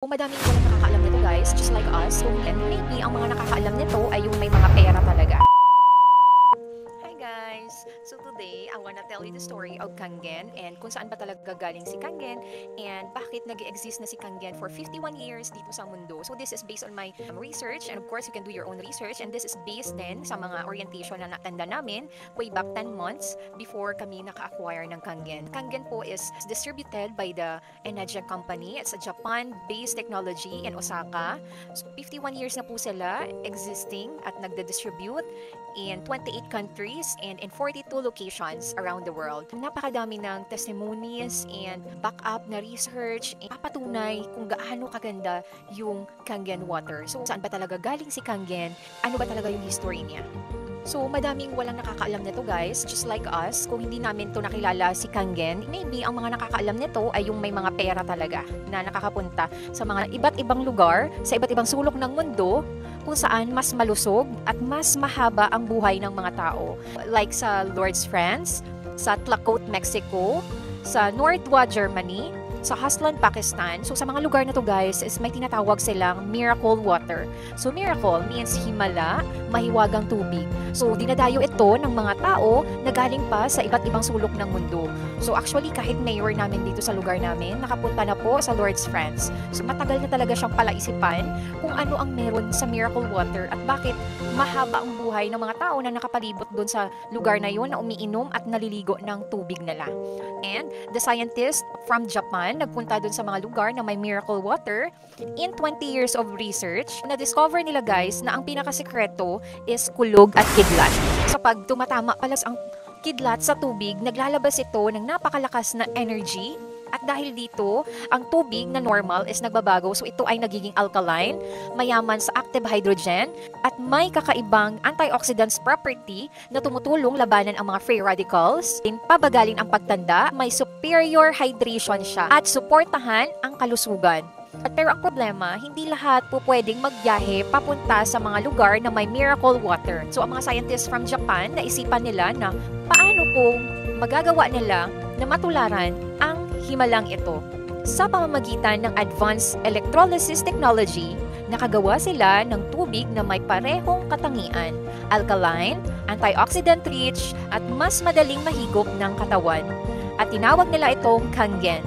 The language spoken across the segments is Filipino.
Kung madaming walang nakakaalam nito guys, just like us, kung maybe ang mga nakakaalam nito ay yung may mga pera talaga. Hi guys! So today, I wanna tell you the story of Kangen and kung saan ba talaga galing si Kangen and bakit nag-exist na si Kangen for 51 years dito sa mundo. So this is based on my research and of course you can do your own research and this is based din sa mga orientation na natanda namin way back 10 months before kami naka-acquire ng Kangen. Kangen po is distributed by the Enagia Company. It's a Japan-based technology in Osaka. So 51 years na po sila existing at nagda-distribute in 28 countries and in 42 locations around the world. Napakadami ng testimonies and backup na research and papatunay kung gaano kaganda yung Kangen water. So saan ba talaga galing si Kangen? Ano ba talaga yung history niya? So, madaming walang nakakaalam nito guys, just like us. Kung hindi namin to nakilala si Kangen, maybe ang mga nakakaalam nito ay yung may mga pera talaga na nakakapunta sa mga iba't ibang lugar, sa iba't ibang sulok ng mundo, kung saan mas malusog at mas mahaba ang buhay ng mga tao. Like sa Lourdes, France, sa Tlacote, Mexico, sa Nordwa, Germany, sa Haslan, Pakistan. So sa mga lugar na to guys is may tinatawag silang miracle water. So miracle means himala, mahiwagang tubig. So dinadayo ito ng mga tao na galing pa sa iba't ibang sulok ng mundo. So actually kahit mayor namin dito sa lugar namin, nakapunta na po sa Lourdes, France. So matagal na talaga siyang palaisipan kung ano ang meron sa miracle water at bakit mahaba ang buhay ng mga tao na nakapalibot doon sa lugar na yun na umiinom at naliligo ng tubig nila. And the scientists from Japan nagpunta doon sa mga lugar na may miracle water. In 20 years of research, na-discover nila guys na ang pinakasekreto is kulog at kidlat. So pag tumatama pala ang kidlat sa tubig, naglalabas ito ng napakalakas na energy. At dahil dito, ang tubig na normal is nagbabago. So ito ay nagiging alkaline, mayaman sa active hydrogen, at may kakaibang antioxidants property na tumutulong labanan ang mga free radicals, pabagalin ang pagtanda, may superior hydration siya, at suportahan ang kalusugan. Pero ang problema, hindi lahat po pwedeng magbiyahe papunta sa mga lugar na may miracle water. So ang mga scientists from Japan, naisipan nila na paano kung magagawa nila na matularan ang himalang ito. Sa pamamagitan ng advanced electrolysis technology, nakagawa sila ng tubig na may parehong katangian, alkaline, antioxidant-rich, at mas madaling mahigop ng katawan. At tinawag nila itong Kangen,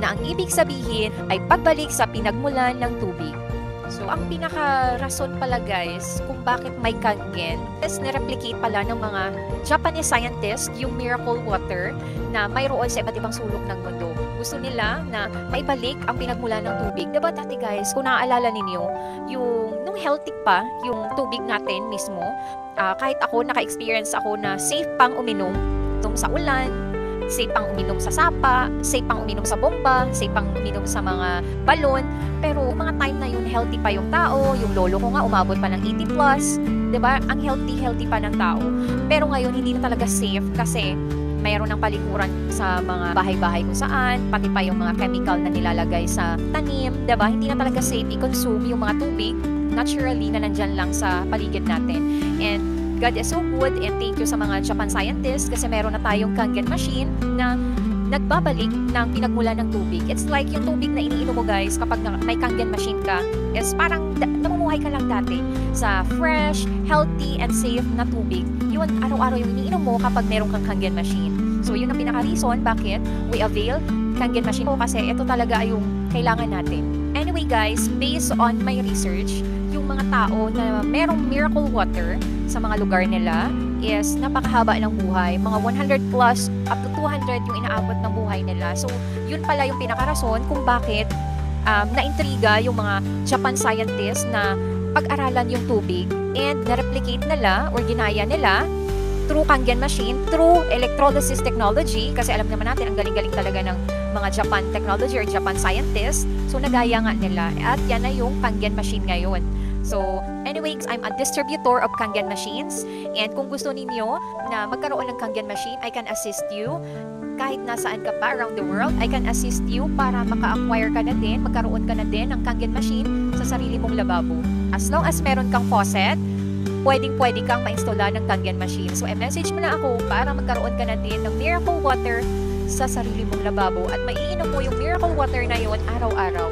na ang ibig sabihin ay pagbalik sa pinagmulan ng tubig. So, ang pinaka-rason pala guys kung bakit may Kangen is nireplicate pala ng mga Japanese scientists yung miracle water na mayroon sa iba't ibang sulok ng mundo. Gusto nila na maibalik ang pinagmulan ng tubig. Diba dati guys, kung naaalala ninyo, nung healthy pa yung tubig natin mismo, kahit ako, naka-experience ako na safe pang uminom sa ulan, safe pang uminom sa sapa, safe pang uminom sa bomba, safe pang uminom sa mga balon. Pero mga time na yun, healthy pa yung tao. Yung lolo ko nga, umabot pa ng 80 plus. Diba? Ang healthy pa ng tao. Pero ngayon, hindi na talaga safe kasi mayroon ng palikuran sa mga bahay-bahay kung saan, pati pa yung mga chemical na nilalagay sa tanim. Diba? Hindi na talaga safe i-consume yung mga tubig naturally na nandyan lang sa paligid natin. And God is so good and thank you sa mga Japan scientists kasi meron na tayong Kangen machine na nagbabalik ng pinagmulan ng tubig. It's like yung tubig na iniinom mo guys kapag may Kangen machine ka is parang namumuhay ka lang dati sa fresh, healthy, and safe na tubig. Yun, araw-araw yung iniinom mo kapag meron kang Kangen machine. So yun ang pinaka-reason bakit we avail Kangen machine ko kasi ito talaga yung kailangan natin. Anyway guys, based on my research, yung mga tao na merong miracle water sa mga lugar nila is napakahaba ng buhay. Mga 100 plus up to 200 yung inaabot ng buhay nila. So, yun pala yung pinakarason kung bakit naintriga yung mga Japan scientists na pag-aralan yung tubig and na-replicate nila or ginaya nila through Kangen machine, through electrolysis technology, kasi alam naman natin ang galing-galing talaga ng mga Japan technology or Japan scientists. So, nagaya nga nila. At yan na yung Kangen machine ngayon. So, anyways, I'm a distributor of Kangen machines. And kung gusto ninyo na magkaroon ng Kangen machine, I can assist you. Kahit nasaan ka pa around the world, I can assist you para maka-acquire ka na din, magkaroon ka na din ng Kangen machine sa sarili mong lababo. As long as meron kang faucet, pwedeng-pwede kang ma-installa ng Kangen machine. So, i-message mo na ako para magkaroon ka na din ng miracle water sa sarili mong lababo at maiinom mo yung miracle water na yun araw-araw.